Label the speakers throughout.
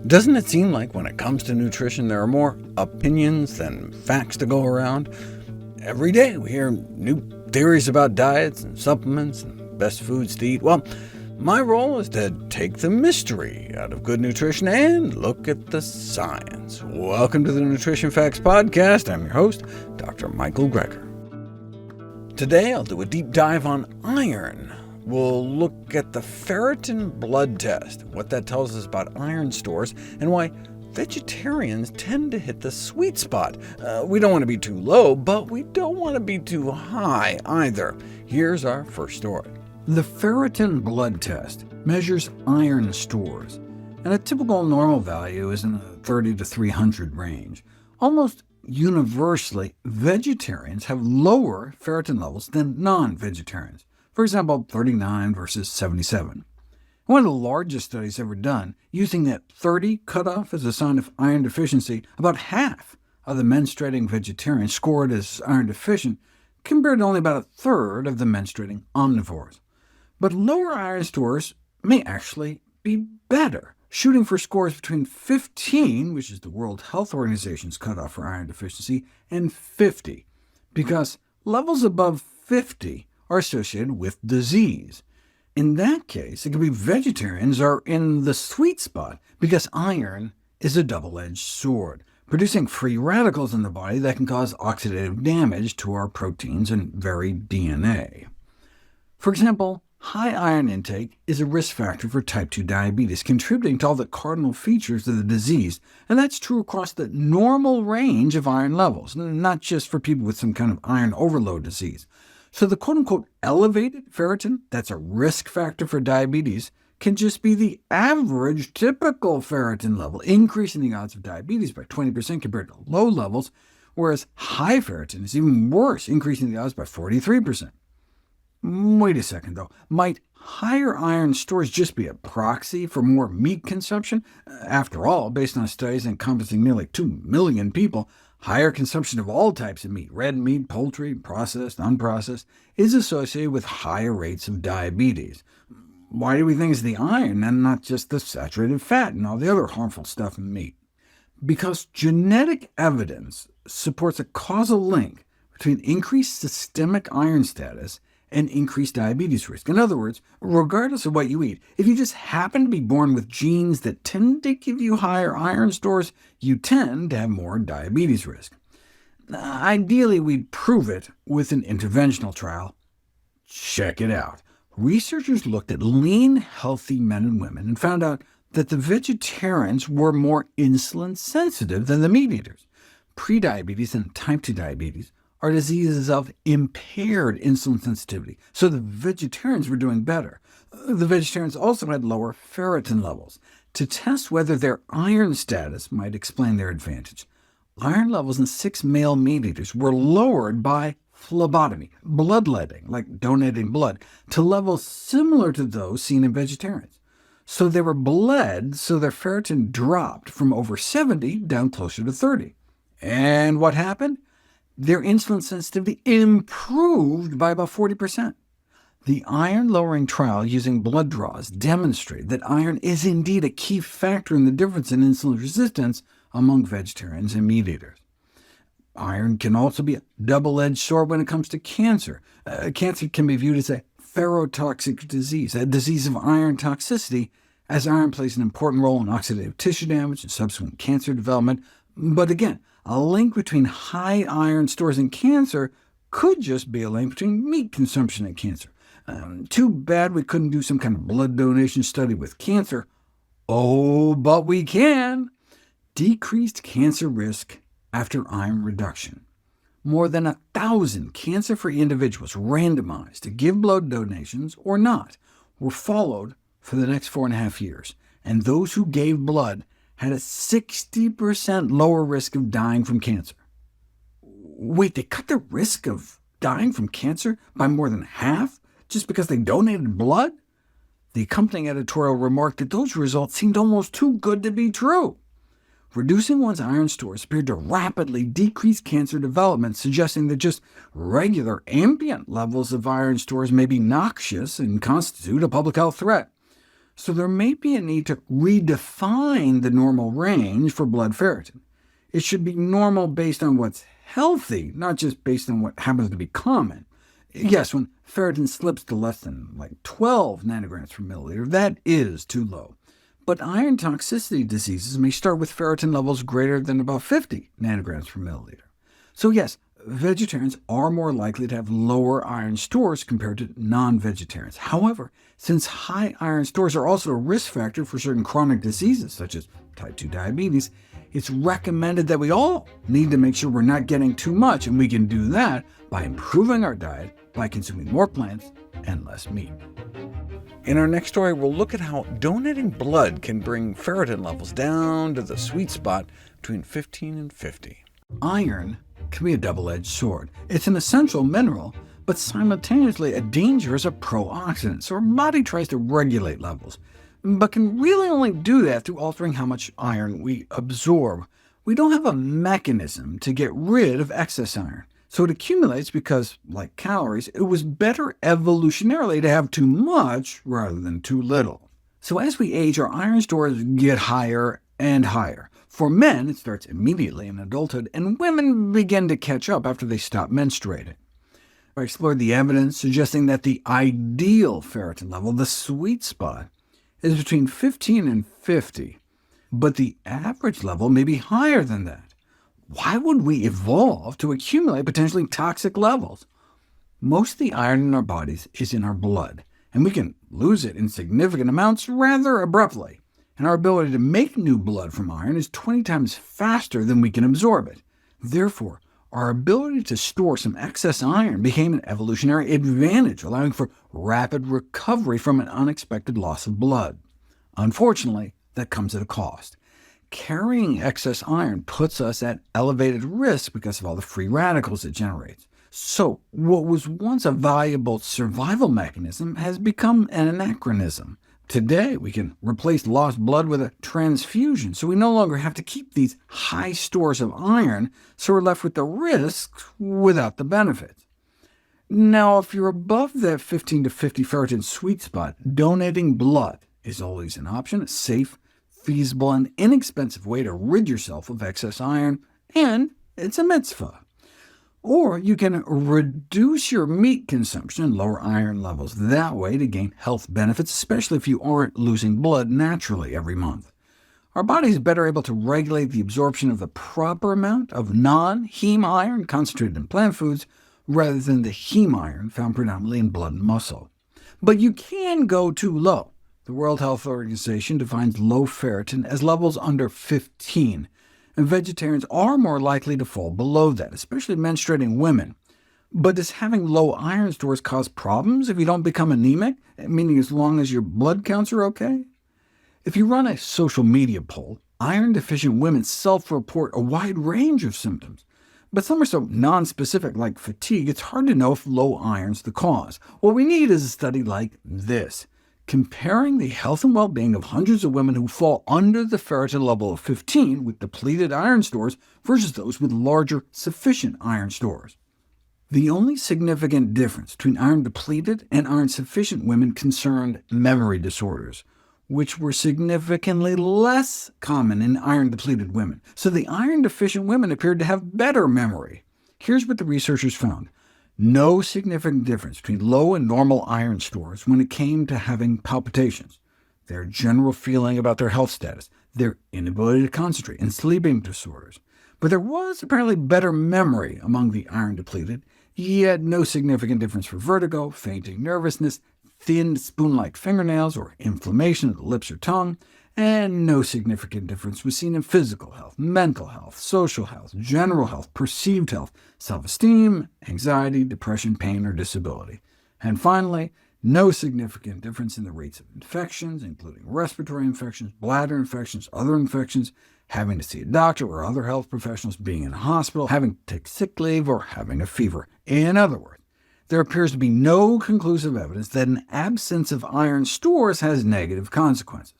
Speaker 1: Doesn't it seem like when it comes to nutrition, there are more opinions than facts to go around? Every day we hear new theories about diets and supplements and best foods to eat. Well, my role is to take the mystery out of good nutrition and look at the science. Welcome to the Nutrition Facts podcast. I'm your host, Dr. Michael Greger. Today I'll do a deep dive on iron. We'll look at the ferritin blood test, what that tells us about iron stores, and why vegetarians tend to hit the sweet spot. We don't want to be too low, but we don't want to be too high either. Here's our first story. The ferritin blood test measures iron stores, and a typical normal value is in the 30 to 300 range. Almost universally, vegetarians have lower ferritin levels than non-vegetarians. For example, 39 versus 77. One of the largest studies ever done, using that 30 cutoff as a sign of iron deficiency, about half of the menstruating vegetarians scored as iron deficient, compared to only about a third of the menstruating omnivores. But lower iron stores may actually be better, shooting for scores between 15, which is the World Health Organization's cutoff for iron deficiency, and 50, because levels above 50 are associated with disease. In that case, it could be vegetarians are in the sweet spot, because iron is a double-edged sword, producing free radicals in the body that can cause oxidative damage to our proteins and vary DNA. For example, high iron intake is a risk factor for type 2 diabetes, contributing to all the cardinal features of the disease, and that's true across the normal range of iron levels, not just for people with some kind of iron overload disease. So the quote-unquote elevated ferritin, that's a risk factor for diabetes, can just be the average typical ferritin level, increasing the odds of diabetes by 20% compared to low levels, whereas high ferritin is even worse, increasing the odds by 43%. Wait a second, though. Might higher iron stores just be a proxy for more meat consumption? After all, based on studies encompassing nearly 2 million people, higher consumption of all types of meat, red meat, poultry, processed, unprocessed, is associated with higher rates of diabetes. Why do we think it's the iron and not just the saturated fat and all the other harmful stuff in meat? Because genetic evidence supports a causal link between increased systemic iron status and increased diabetes risk. In other words, regardless of what you eat, if you just happen to be born with genes that tend to give you higher iron stores, you tend to have more diabetes risk. Ideally, we'd prove it with an interventional trial. Check it out. Researchers looked at lean, healthy men and women and found out that the vegetarians were more insulin-sensitive than the meat-eaters. Prediabetes and type 2 diabetes are diseases of impaired insulin sensitivity, so the vegetarians were doing better. The vegetarians also had lower ferritin levels. To test whether their iron status might explain their advantage, iron levels in 6 male meat-eaters were lowered by phlebotomy, bloodletting, like donating blood, to levels similar to those seen in vegetarians. So they were bled so their ferritin dropped from over 70 down closer to 30. And what happened? Their insulin sensitivity improved by about 40%. The iron-lowering trial using blood draws demonstrated that iron is indeed a key factor in the difference in insulin resistance among vegetarians and meat-eaters. Iron can also be a double-edged sword when it comes to cancer. Cancer can be viewed as a ferrotoxic disease, a disease of iron toxicity, as iron plays an important role in oxidative tissue damage and subsequent cancer development. But again, a link between high iron stores and cancer could just be a link between meat consumption and cancer. Too bad we couldn't do some kind of blood donation study with cancer. Oh, but we can! Decreased cancer risk after iron reduction. More than 1,000 cancer-free individuals randomized to give blood donations or not were followed for the next 4.5 years, and those who gave blood had a 60% lower risk of dying from cancer. Wait, they cut the risk of dying from cancer by more than half just because they donated blood? The accompanying editorial remarked that those results seemed almost too good to be true. Reducing one's iron stores appeared to rapidly decrease cancer development, suggesting that just regular ambient levels of iron stores may be noxious and constitute a public health threat. So there may be a need to redefine the normal range for blood ferritin. It should be normal based on what's healthy, not just based on what happens to be common. Yes, when ferritin slips to less than 12 nanograms per milliliter, that is too low. But iron toxicity diseases may start with ferritin levels greater than about 50 nanograms per milliliter. So yes, vegetarians are more likely to have lower iron stores compared to non-vegetarians. However, since high iron stores are also a risk factor for certain chronic diseases, such as type 2 diabetes, it's recommended that we all need to make sure we're not getting too much, and we can do that by improving our diet by consuming more plants and less meat. In our next story, we'll look at how donating blood can bring ferritin levels down to the sweet spot between 15 and 50. Iron can be a double-edged sword. It's an essential mineral, but simultaneously a dangerous pro-oxidant, so our body tries to regulate levels, but can really only do that through altering how much iron we absorb. We don't have a mechanism to get rid of excess iron, so it accumulates because, like calories, it was better evolutionarily to have too much rather than too little. So as we age, our iron stores get higher and higher. For men, it starts immediately in adulthood, and women begin to catch up after they stop menstruating. I explored the evidence suggesting that the ideal ferritin level, the sweet spot, is between 15 and 50, but the average level may be higher than that. Why would we evolve to accumulate potentially toxic levels? Most of the iron in our bodies is in our blood, and we can lose it in significant amounts rather abruptly, and our ability to make new blood from iron is 20 times faster than we can absorb it. Therefore, our ability to store some excess iron became an evolutionary advantage, allowing for rapid recovery from an unexpected loss of blood. Unfortunately, that comes at a cost. Carrying excess iron puts us at elevated risk because of all the free radicals it generates. So what was once a valuable survival mechanism has become an anachronism. Today, we can replace lost blood with a transfusion, so we no longer have to keep these high stores of iron, so we're left with the risks without the benefits. Now, if you're above that 15 to 50 ferritin sweet spot, donating blood is always an option, a safe, feasible, and inexpensive way to rid yourself of excess iron, and it's a mitzvah. Or you can reduce your meat consumption and lower iron levels that way to gain health benefits, especially if you aren't losing blood naturally every month. Our body is better able to regulate the absorption of the proper amount of non-heme iron concentrated in plant foods, rather than the heme iron found predominantly in blood and muscle. But you can go too low. The World Health Organization defines low ferritin as levels under 15, and vegetarians are more likely to fall below that, especially menstruating women. But does having low iron stores cause problems if you don't become anemic, meaning as long as your blood counts are OK? If you run a social media poll, iron-deficient women self-report a wide range of symptoms. But some are so nonspecific, like fatigue, it's hard to know if low iron's the cause. What we need is a study like this, comparing the health and well-being of hundreds of women who fall under the ferritin level of 15 with depleted iron stores versus those with larger, sufficient iron stores. The only significant difference between iron-depleted and iron-sufficient women concerned memory disorders, which were significantly less common in iron-depleted women. So the iron-deficient women appeared to have better memory. Here's what the researchers found. No significant difference between low and normal iron stores when it came to having palpitations, their general feeling about their health status, their inability to concentrate, and sleeping disorders. But there was apparently better memory among the iron-depleted, yet no significant difference for vertigo, fainting, nervousness, thin spoon-like fingernails, or inflammation of the lips or tongue, and no significant difference was seen in physical health, mental health, social health, general health, perceived health, self-esteem, anxiety, depression, pain, or disability. And finally, no significant difference in the rates of infections, including respiratory infections, bladder infections, other infections, having to see a doctor or other health professionals, being in a hospital, having to take sick leave, or having a fever. In other words, there appears to be no conclusive evidence that an absence of iron stores has negative consequences.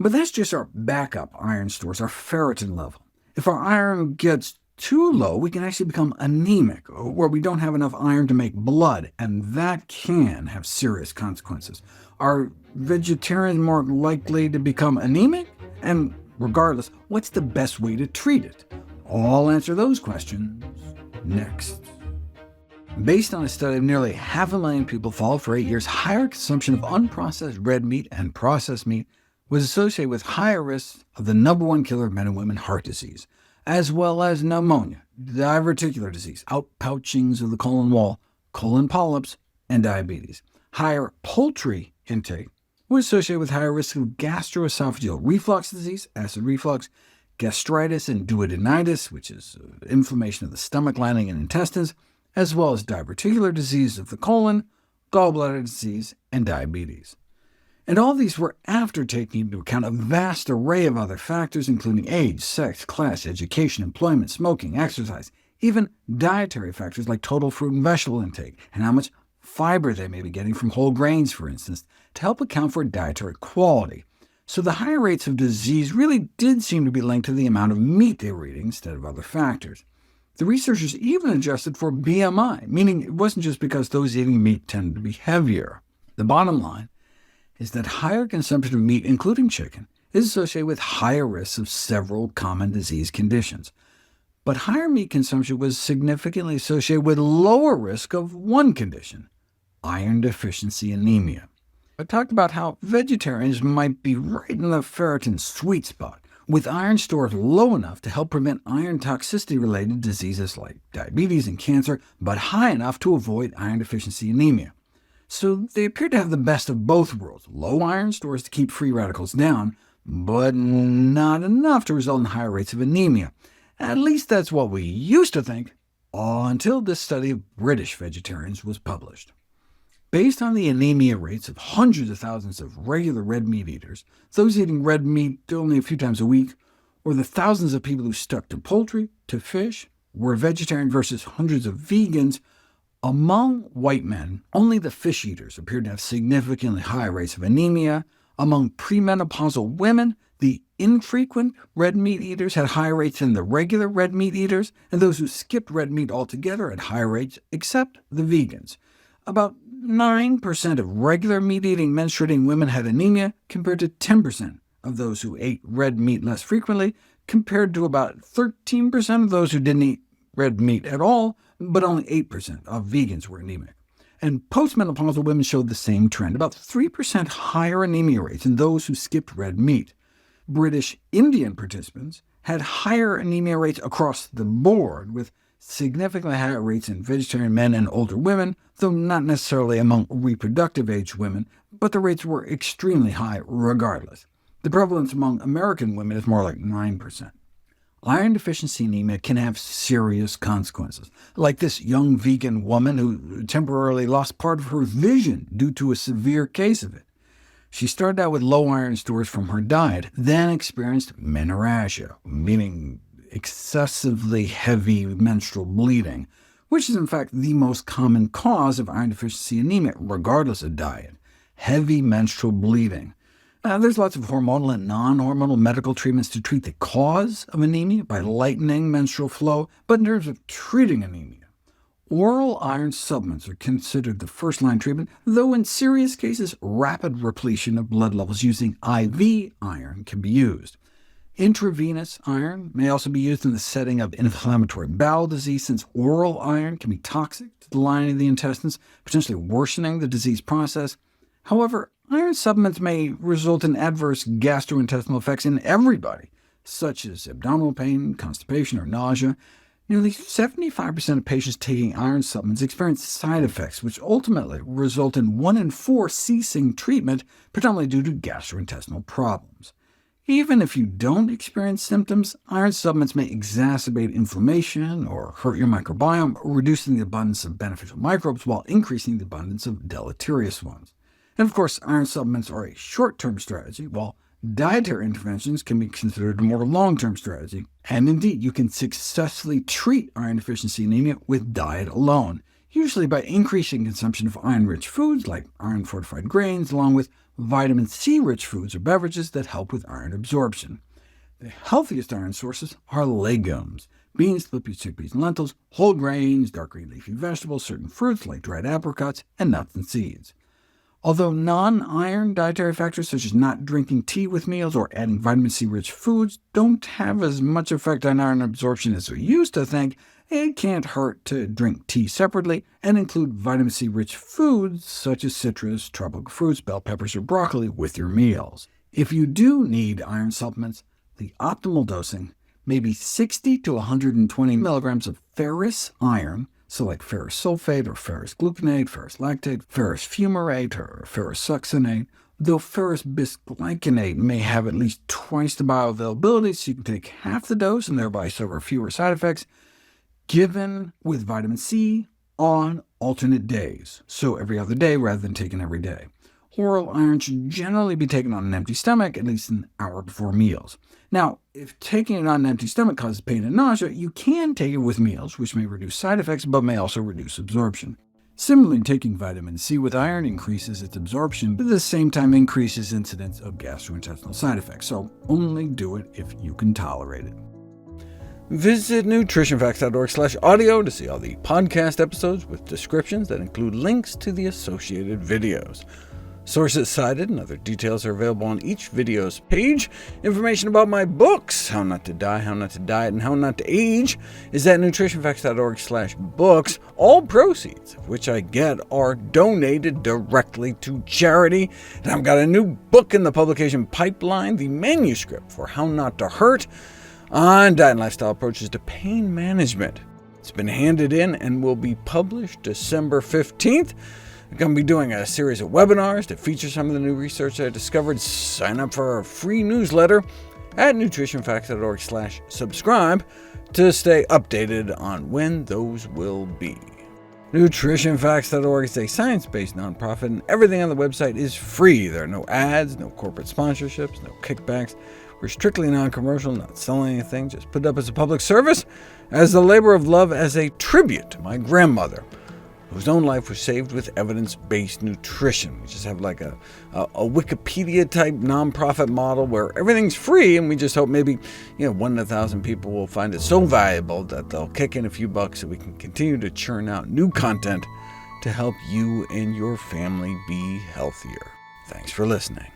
Speaker 1: But that's just our backup iron stores, our ferritin level. If our iron gets too low, we can actually become anemic, where we don't have enough iron to make blood, and that can have serious consequences. Are vegetarians more likely to become anemic? And regardless, what's the best way to treat it? I'll answer those questions next. Based on a study of nearly 500,000 people followed for 8 years, higher consumption of unprocessed red meat and processed meat was associated with higher risks of the #1 killer of men and women, heart disease, as well as pneumonia, diverticular disease, outpouchings of the colon wall, colon polyps, and diabetes. Higher poultry intake was associated with higher risk of gastroesophageal reflux disease, acid reflux, gastritis and duodenitis, which is inflammation of the stomach lining and intestines, as well as diverticular disease of the colon, gallbladder disease, and diabetes. And all these were after taking into account a vast array of other factors, including age, sex, class, education, employment, smoking, exercise, even dietary factors like total fruit and vegetable intake, and how much fiber they may be getting from whole grains, for instance, to help account for dietary quality. So the higher rates of disease really did seem to be linked to the amount of meat they were eating instead of other factors. The researchers even adjusted for BMI, meaning it wasn't just because those eating meat tended to be heavier. The bottom line is that higher consumption of meat, including chicken, is associated with higher risks of several common disease conditions. But higher meat consumption was significantly associated with lower risk of one condition, iron deficiency anemia. I talked about how vegetarians might be right in the ferritin sweet spot, with iron stores low enough to help prevent iron toxicity-related diseases like diabetes and cancer, but high enough to avoid iron deficiency anemia. So they appear to have the best of both worlds, low iron stores to keep free radicals down, but not enough to result in higher rates of anemia. At least that's what we used to think, until this study of British vegetarians was published. Based on the anemia rates of hundreds of thousands of regular red meat eaters, those eating red meat only a few times a week, or the thousands of people who stuck to poultry, to fish, were vegetarian versus hundreds of vegans, among white men, only the fish eaters appeared to have significantly higher rates of anemia. Among premenopausal women, the infrequent red meat eaters had higher rates than the regular red meat eaters, and those who skipped red meat altogether had higher rates, except the vegans. About 9% of regular meat-eating menstruating women had anemia, compared to 10% of those who ate red meat less frequently, compared to about 13% of those who didn't eat red meat at all, but only 8% of vegans were anemic. And postmenopausal women showed the same trend, about 3% higher anemia rates in those who skipped red meat. British Indian participants had higher anemia rates across the board, with significantly higher rates in vegetarian men and older women, though not necessarily among reproductive-age women, but the rates were extremely high regardless. The prevalence among American women is more like 9%. Iron deficiency anemia can have serious consequences, like this young vegan woman who temporarily lost part of her vision due to a severe case of it. She started out with low iron stores from her diet, then experienced menorrhagia, meaning excessively heavy menstrual bleeding, which is in fact the most common cause of iron deficiency anemia, regardless of diet. Heavy menstrual bleeding. There's lots of hormonal and non-hormonal medical treatments to treat the cause of anemia by lightening menstrual flow, but in terms of treating anemia, oral iron supplements are considered the first-line treatment, though in serious cases rapid repletion of blood levels using IV iron can be used. Intravenous iron may also be used in the setting of inflammatory bowel disease, since oral iron can be toxic to the lining of the intestines, potentially worsening the disease process. However, iron supplements may result in adverse gastrointestinal effects in everybody, such as abdominal pain, constipation, or nausea. Nearly 75% of patients taking iron supplements experience side effects, which ultimately result in 1 in 4 ceasing treatment, predominantly due to gastrointestinal problems. Even if you don't experience symptoms, iron supplements may exacerbate inflammation or hurt your microbiome, reducing the abundance of beneficial microbes while increasing the abundance of deleterious ones. And of course, iron supplements are a short-term strategy, while dietary interventions can be considered a more long-term strategy. And indeed, you can successfully treat iron deficiency anemia with diet alone, usually by increasing consumption of iron-rich foods like iron-fortified grains, along with vitamin C-rich foods or beverages that help with iron absorption. The healthiest iron sources are legumes, beans, flippy chickpeas and lentils, whole grains, dark green leafy vegetables, certain fruits like dried apricots, and nuts and seeds. Although non-iron dietary factors such as not drinking tea with meals or adding vitamin C-rich foods don't have as much effect on iron absorption as we used to think, it can't hurt to drink tea separately and include vitamin C-rich foods such as citrus, tropical fruits, bell peppers, or broccoli with your meals. If you do need iron supplements, the optimal dosing may be 60 to 120 milligrams of ferrous iron, so like ferrous sulfate or ferrous gluconate, ferrous lactate, ferrous fumarate, or ferrous succinate, though ferrous bisglycinate may have at least twice the bioavailability, so you can take half the dose and thereby suffer fewer side effects, given with vitamin C on alternate days, so every other day rather than taken every day. Oral iron should generally be taken on an empty stomach, at least an hour before meals. Now, if taking it on an empty stomach causes pain and nausea, you can take it with meals, which may reduce side effects, but may also reduce absorption. Similarly, taking vitamin C with iron increases its absorption, but at the same time increases incidence of gastrointestinal side effects, so only do it if you can tolerate it. Visit NutritionFacts.org/audio to see all the podcast episodes with descriptions that include links to the associated videos. Sources cited and other details are available on each video's page. Information about my books, How Not to Die, How Not to Diet, and How Not to Age, is at NutritionFacts.org/books. All proceeds of which I get are donated directly to charity. And I've got a new book in the publication pipeline, the manuscript for How Not to Hurt, on diet and lifestyle approaches to pain management. It's been handed in and will be published December 15th. I'm going to be doing a series of webinars to feature some of the new research I discovered. Sign up for our free newsletter at NutritionFacts.org/subscribe to stay updated on when those will be. NutritionFacts.org is a science-based nonprofit, and everything on the website is free. There are no ads, no corporate sponsorships, no kickbacks. We're strictly non-commercial, not selling anything, just put up as a public service, as a labor of love, as a tribute to my grandmother, whose own life was saved with evidence-based nutrition. We just have like a Wikipedia-type nonprofit model where everything's free, and we just hope maybe 1 in 1,000 people will find it so valuable that they'll kick in a few bucks so we can continue to churn out new content to help you and your family be healthier. Thanks for listening.